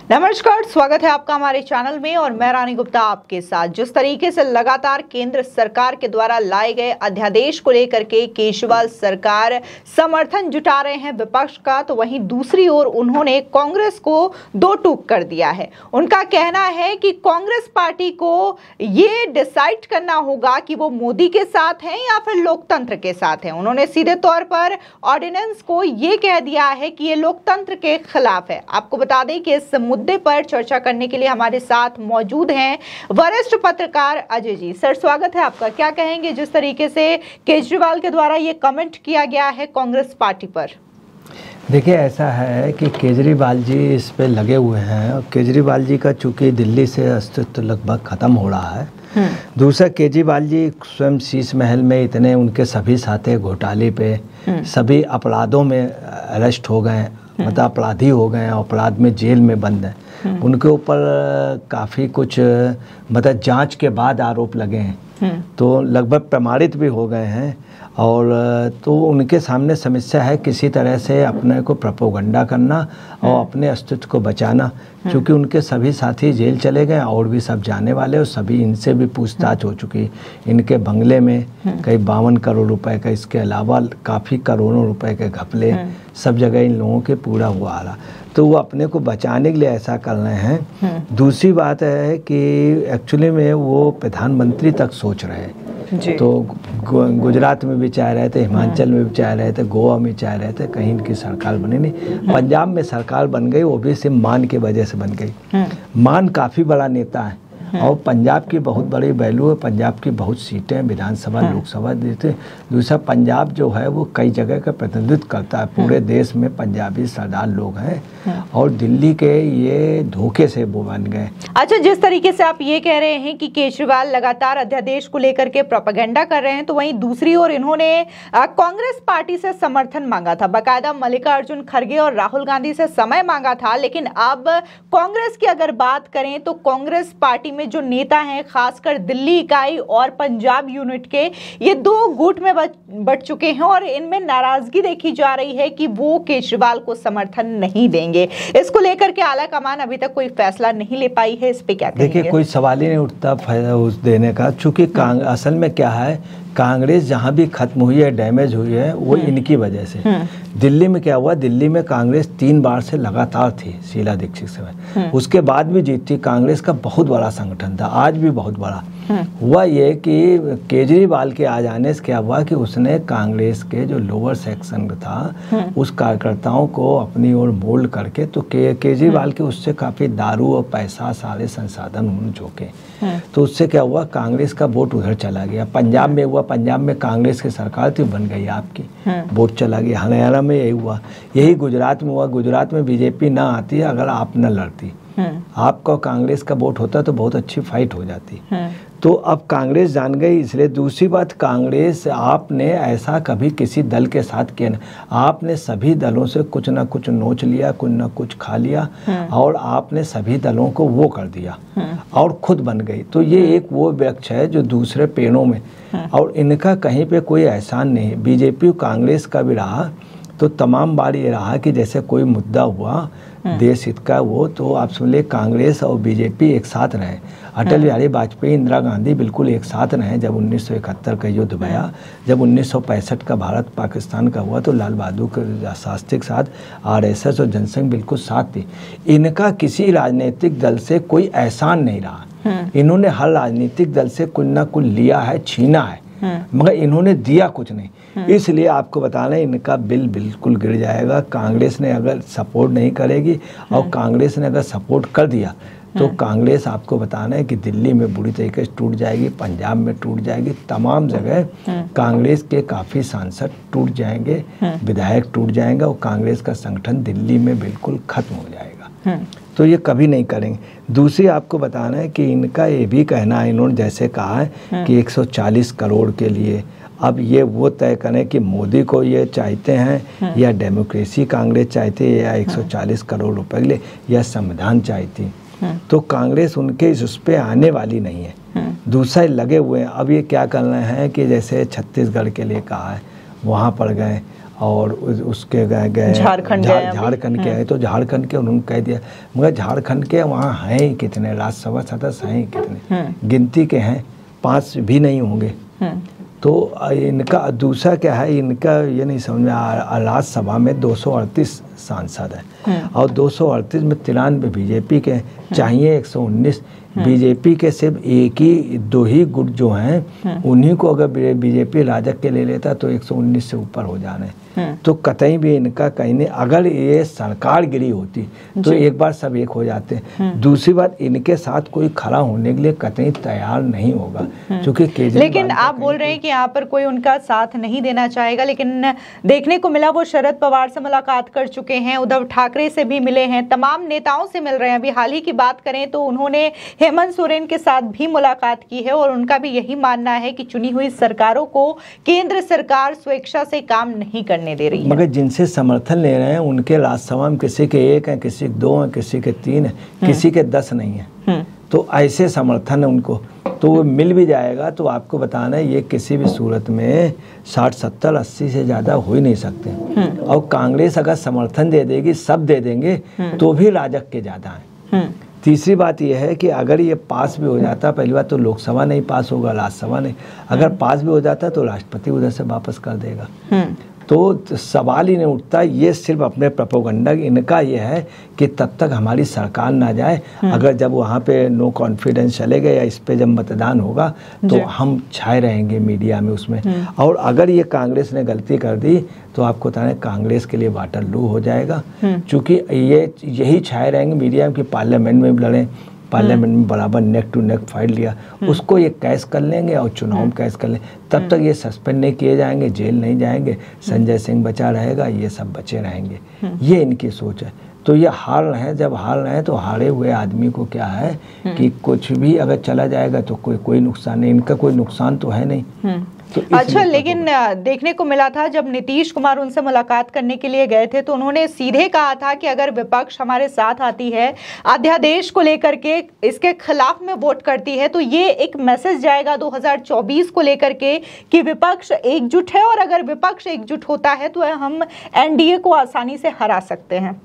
नमस्कार, स्वागत है आपका हमारे चैनल में और मैं रानी गुप्ता आपके साथ। जिस तरीके से लगातार केंद्र सरकार के द्वारा लाए गए अध्यादेश को लेकर के केजरीवाल सरकार समर्थन जुटा रहे हैं विपक्ष का, तो वहीं दूसरी ओर उन्होंने कांग्रेस को दो टूक कर दिया है। उनका कहना है कि कांग्रेस पार्टी को ये डिसाइड करना होगा कि वो मोदी के साथ हैं या फिर लोकतंत्र के साथ हैं। उन्होंने सीधे तौर पर ऑर्डिनेंस को ये कह दिया है कि ये लोकतंत्र के खिलाफ है। आपको बता दें कि इस मुद्दे पर चर्चा करने के लिए हमारे साथ मौजूद हैं वरिष्ठ पत्रकार अजय जी। सर, स्वागत है आपका। क्या कहेंगे जिस तरीके से केजरीवाल के द्वारा ये कमेंट किया गया है कांग्रेस पार्टी पर? देखिए, ऐसा है कि केजरीवाल जी इस पे लगे हुए हैं और केजरीवाल जी का चूंकि दिल्ली से अस्तित्व लगभग ख़त्म हो रहा है। दूसरा, केजरीवाल जी स्वयं शीश महल में इतने उनके सभी साथी घोटाले पे सभी अपराधों में अरेस्ट हो गए, मतलब अपराधी हो गए हैं, अपराध में जेल में बंद हैं। उनके ऊपर काफ़ी कुछ मतलब जांच के बाद आरोप लगे हैं, तो लगभग प्रमाणित भी हो गए हैं। और तो उनके सामने समस्या है किसी तरह से अपने को प्रोपेगेंडा करना और अपने अस्तित्व को बचाना, क्योंकि उनके सभी साथी जेल चले गए और भी सब जाने वाले, और सभी इनसे भी पूछताछ हो चुकी। इनके बंगले में कई 52 करोड़ रुपए का, इसके अलावा काफ़ी करोड़ों रुपए के घपले सब जगह इन लोगों के पूरा हुआ आ रहा, तो वो अपने को बचाने के लिए ऐसा कर रहे हैं। दूसरी बात है कि एक्चुअली में वो प्रधानमंत्री तक सोच रहे हैं। तो गुजरात में भी चाह रहे थे, हिमाचल में भी चाह रहे थे, गोवा में चाह रहे थे, कहीं इनकी सरकार बनी नहीं। पंजाब में सरकार बन गई, वो भी सिर्फ मान की वजह से बन गई। मान काफ़ी बड़ा नेता है और पंजाब की बहुत बड़ी वैल्यू है, पंजाब की बहुत सीटें विधानसभा लोकसभा देते। दूसरा, पंजाब जो है वो कई जगह का प्रतिनिधित्व करता है, पूरे देश में पंजाबी सरदार लोग हैं और दिल्ली के ये धोखे से वो बन गए। अच्छा, जिस तरीके से आप ये कह रहे हैं कि केजरीवाल लगातार अध्यादेश को लेकर के प्रोपेगेंडा कर रहे हैं, तो वहीं दूसरी ओर इन्होंने कांग्रेस पार्टी से समर्थन मांगा था, बाकायदा मल्लिकार्जुन खड़गे और राहुल गांधी से समय मांगा था। लेकिन अब कांग्रेस की अगर बात करें तो कांग्रेस पार्टी में जो नेता हैं, खासकर दिल्ली इकाई और पंजाब यूनिट के, ये दो गुट में बट चुके हैं और इनमें नाराजगी देखी जा रही है कि वो केजरीवाल को समर्थन नहीं देंगे। इसको लेकर के आला कमान अभी तक कोई फैसला नहीं ले पाई है। इस पे क्या कहेंगे? देखिए, कोई सवाल ही नहीं उठता फायदा उस देने का, चूंकि असल में क्या है, कांग्रेस जहां भी खत्म हुई है, डैमेज हुई है, वो इनकी वजह से। दिल्ली में क्या हुआ, दिल्ली में कांग्रेस 3 बार से लगातार थी शीला दीक्षित से, उसके बाद भी जीती। कांग्रेस का बहुत बड़ा संगठन था, आज भी बहुत बड़ा। हुआ ये कि केजरीवाल के आ जाने से क्या हुआ कि उसने कांग्रेस के जो लोअर सेक्शन था उस कार्यकर्ताओं को अपनी ओर मोल्ड करके, तो केजरीवाल के उससे काफ़ी दारू और पैसा सारे संसाधन उन्होंने झोंके। तो उससे क्या हुआ, कांग्रेस का वोट उधर चला गया। पंजाब में हुआ, पंजाब में कांग्रेस की सरकार थी, बन गई आपकी, वोट चला गया। हरियाणा में यही हुआ, यही गुजरात में हुआ। गुजरात में बीजेपी ना आती अगर आप न लड़ती, आपका कांग्रेस का वोट होता तो बहुत अच्छी फाइट हो जाती। तो अब कांग्रेस जान गई, इसलिए दूसरी बात, कांग्रेस आपने ऐसा कभी किसी दल के साथ किया ना, आपने सभी दलों से कुछ ना कुछ नोच लिया, कुछ ना कुछ खा लिया और आपने सभी दलों को वो कर दिया और खुद बन गई। तो ये एक वो वृक्ष है जो दूसरे पेड़ों में, और इनका कहीं पे कोई एहसान नहीं। बीजेपी कांग्रेस का भी रहा तो तमाम बार ये रहा कि जैसे कोई मुद्दा हुआ देश हित का, वो तो आप समझ ले कांग्रेस और बीजेपी एक साथ रहे। अटल बिहारी वाजपेयी, इंदिरा गांधी बिल्कुल एक साथ रहे। जब 1971 का युद्ध भया, जब 1965 का भारत पाकिस्तान का हुआ, तो लाल बहादुर शास्त्री के साथ आरएसएस और जनसंघ बिल्कुल साथ थी। इनका किसी राजनीतिक दल से कोई एहसान नहीं रहा। इन्होंने हर राजनीतिक दल से कुछ ना कुछ लिया है, छीना है, मगर इन्होंने दिया कुछ नहीं। इसलिए आपको बताना है, इनका बिल बिल्कुल गिर जाएगा। कांग्रेस ने अगर सपोर्ट नहीं करेगी और कांग्रेस ने अगर सपोर्ट कर दिया तो कांग्रेस, आपको बताना है कि दिल्ली में बुरी तरीके से टूट जाएगी, पंजाब में टूट जाएगी, तमाम जगह कांग्रेस के काफ़ी सांसद टूट जाएंगे, विधायक टूट जाएंगे और कांग्रेस का संगठन दिल्ली में बिल्कुल खत्म हो जाएगा। तो ये कभी नहीं करेंगे। दूसरी आपको बताना है कि इनका ये भी कहना है, इन्होंने जैसे कहा है कि 140 करोड़ के लिए, अब ये वो तय करें कि मोदी को ये चाहते हैं या डेमोक्रेसी कांग्रेस चाहती है, या 140 करोड़ रुपए के लिए, या संविधान चाहती। तो कांग्रेस उनके उस पर आने वाली नहीं है। दूसरा लगे हुए हैं। अब ये क्या करना है कि जैसे छत्तीसगढ़ के लिए कहा है, वहाँ पर गए और उसके गए झारखंड के आए, तो झारखंड के उन्होंने कह दिया, मगर झारखंड के वहाँ हैं ही कितने राज्यसभा सदस्य, हैं ही कितने, गिनती के हैं, 5 भी नहीं होंगे। तो इनका दूसरा क्या है, इनका ये नहीं समझ में राज्यसभा में 238 सांसद हैं और 238 में 93 बीजेपी के, चाहिए 119। बीजेपी के सिर्फ एक ही 2 ही गुट जो हैं, उन्हीं को अगर बीजेपी राजग के ले लेता तो 119 से ऊपर हो जाने। तो कतई भी इनका कहीं नहीं, अगर ये सरकार गिरी होती तो एक बार सब एक हो जाते। दूसरी बात, इनके साथ कोई खड़ा होने के लिए कतई तैयार नहीं होगा, क्योंकि केजरीवाल, लेकिन आप बोल रहे हैं कि यहाँ पर कोई उनका साथ नहीं देना चाहेगा, लेकिन देखने को मिला वो शरद पवार से मुलाकात कर चुके हैं, उद्धव ठाकरे से भी मिले हैं, तमाम नेताओं से मिल रहे हैं। अभी हाल ही की बात करें तो उन्होंने हेमंत सोरेन के साथ भी मुलाकात की है और उनका भी यही मानना है कि चुनी हुई सरकारों को केंद्र सरकार स्वेच्छा से काम नहीं करने दे रही है। मगर जिनसे समर्थन ले रहे हैं उनके राज्यसभा में किसी के 1 हैं, किसी के 2 हैं, किसी के 3 हैं, किसी के 10 नहीं है। तो ऐसे समर्थन है उनको, तो वो मिल भी जाएगा। तो आपको बताना है ये किसी भी सूरत में 60, 70, 80 से ज़्यादा हो ही नहीं सकते। और कांग्रेस अगर समर्थन दे देगी, सब दे देंगे, तो भी राजग के ज़्यादा हैं। तीसरी बात यह है कि अगर ये पास भी हो जाता, पहली बात तो लोकसभा नहीं पास होगा, राज्यसभा नहीं, अगर पास भी हो जाता तो राष्ट्रपति उधर से वापस कर देगा। तो सवाल ही नहीं उठता। ये सिर्फ अपने प्रोपेगेंडा, इनका ये है कि तब तक हमारी सरकार ना जाए, अगर जब वहाँ पे नो कॉन्फिडेंस चलेगा या इस पे जब मतदान होगा तो हम छाए रहेंगे मीडिया में उसमें। और अगर ये कांग्रेस ने गलती कर दी तो आपको बताएं कांग्रेस के लिए वाटरलू हो जाएगा, क्योंकि ये यही छाए रहेंगे मीडिया में कि पार्लियामेंट में भी लड़ें, पार्लियामेंट में बराबर नेक टू नेक फाइट लिया, उसको ये कैश कर लेंगे और चुनाव में कैश कर लेंगे। तब तक ये सस्पेंड नहीं किए जाएंगे, जेल नहीं जाएंगे, संजय सिंह बचा रहेगा, ये सब बचे रहेंगे। ये इनकी सोच है। तो ये हार रहे हैं, जब हार रहे हैं तो हारे हुए आदमी को क्या है कि कुछ भी अगर चला जाएगा तो कोई नुकसान नहीं, इनका कोई नुकसान तो है नहीं। तो अच्छा, लेकिन देखने को मिला था जब नीतीश कुमार उनसे मुलाकात करने के लिए गए थे तो उन्होंने सीधे कहा था कि अगर विपक्ष हमारे साथ आती है, अध्यादेश को लेकर के इसके खिलाफ में वोट करती है, तो ये एक मैसेज जाएगा 2024 को लेकर के कि विपक्ष एकजुट है, और अगर विपक्ष एकजुट होता है तो हम एनडीए को आसानी से हरा सकते हैं।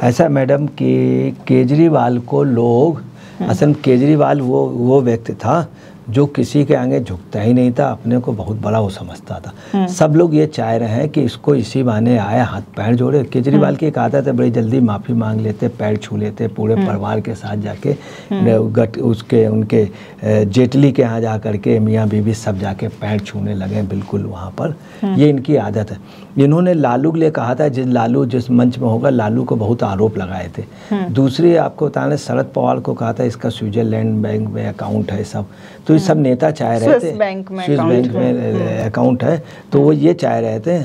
ऐसा मैडम कि केजरीवाल को लोग, असल में केजरीवाल वो व्यक्ति था जो किसी के आगे झुकता ही नहीं था, अपने को बहुत बड़ा वो समझता था। सब लोग ये चाह रहे हैं कि इसको इसी बहाने आया, हाथ पैर जोड़े। केजरीवाल की एक आदत है, बड़ी जल्दी माफ़ी मांग लेते, पैर छू लेते, पूरे परिवार के साथ जाके उनके जेटली के यहाँ जा करके मियाँ बीवी सब जाके पैर छूने लगे बिल्कुल वहाँ पर। ये इनकी आदत है। इन्होंने लालू के लिए कहा था, लालू जिस मंच में होगा, लालू को बहुत आरोप लगाए थे। दूसरी आपको बताने, शरद पवार को कहा था इसका स्विट्जरलैंड बैंक में अकाउंट है सब, तो ये सब नेता चाह रहे थे, स्विस बैंक में अकाउंट है, तो वो ये चाह रहे थे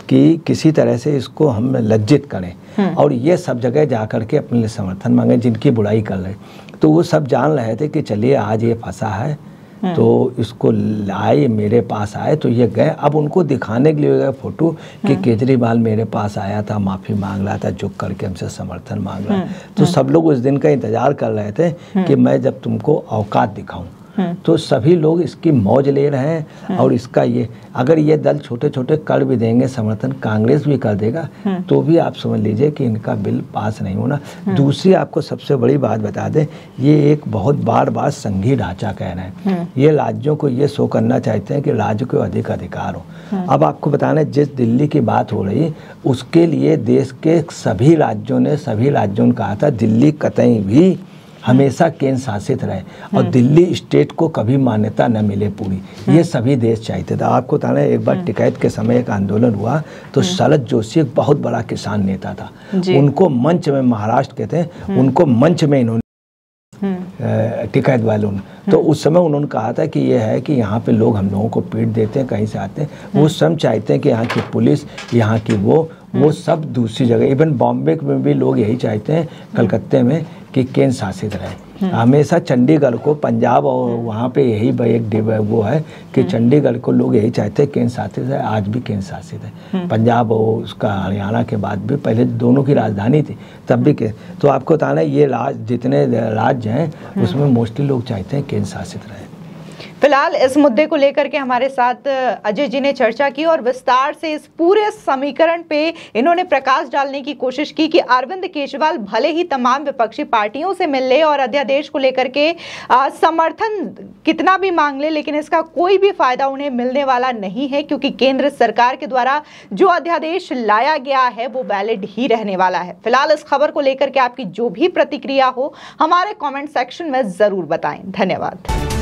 कि किसी तरह से इसको हम लज्जित करें और ये सब जगह जा कर के अपने लिए समर्थन मांगे जिनकी बुराई कर रहे। तो वो सब जान रहे थे कि चलिए आज ये फंसा है तो इसको लाए, मेरे पास आए, तो ये गए। अब उनको दिखाने के लिए गए फोटो कि केजरीवाल मेरे पास आया था, माफ़ी मांग रहा था, झुक करके हमसे समर्थन मांग रहा है। तो सब लोग उस दिन का इंतज़ार कर रहे थे कि मैं जब तुमको औकात दिखाऊं। तो सभी लोग इसकी मौज ले रहे हैं। और इसका ये, अगर ये दल छोटे छोटे कर भी देंगे समर्थन, कांग्रेस भी कर देगा, तो भी आप समझ लीजिए कि इनका बिल पास नहीं होना। दूसरी आपको सबसे बड़ी बात बता दें, ये एक बहुत बार संघीय ढांचा कह रहे हैं। ये राज्यों को ये शो करना चाहते हैं कि राज्य को अधिक अधिकार हो। अब आपको बताना, जिस दिल्ली की बात हो रही, उसके लिए देश के सभी राज्यों ने कहा था दिल्ली कतई भी हमेशा केंद्र शासित रहे और दिल्ली स्टेट को कभी मान्यता न मिले पूरी, ये सभी देश चाहते थे। आपको बताना है, एक बार टिकैत के समय एक आंदोलन हुआ तो शरद जोशी एक बहुत बड़ा किसान नेता था, उनको मंच में, महाराष्ट्र के थे, उनको मंच में इन्होंने टिकैत वालों ने, तो उस समय उन्होंने कहा था कि ये है कि यहाँ पे लोग हम लोगों को पीट देते हैं, कहीं से आते हैं। वो सब चाहते हैं कि यहाँ की पुलिस, यहाँ की वो सब दूसरी जगह, इवन बॉम्बे में भी लोग यही चाहते हैं, कलकत्ते में, कि केंद्र शासित रहे। हमेशा चंडीगढ़ को, पंजाब और वहाँ पे यही एक वो है कि चंडीगढ़ को लोग यही चाहते हैं केंद्र शासित है। आज भी केंद्र शासित है, पंजाब और उसका हरियाणा के बाद भी, पहले दोनों की राजधानी थी तब भी के। तो आपको बताना है, ये जितने राज्य हैं उसमें मोस्टली लोग चाहते हैं केंद्र शासित रहे। फिलहाल इस मुद्दे को लेकर के हमारे साथ अजय जी ने चर्चा की और विस्तार से इस पूरे समीकरण पे इन्होंने प्रकाश डालने की कोशिश की कि अरविंद केजरीवाल भले ही तमाम विपक्षी पार्टियों से मिल ले और अध्यादेश को लेकर के समर्थन कितना भी मांग ले, लेकिन इसका कोई भी फायदा उन्हें मिलने वाला नहीं है, क्योंकि केंद्र सरकार के द्वारा जो अध्यादेश लाया गया है वो वैलिड ही रहने वाला है। फिलहाल इस खबर को लेकर के आपकी जो भी प्रतिक्रिया हो हमारे कमेंट सेक्शन में जरूर बताएं। धन्यवाद।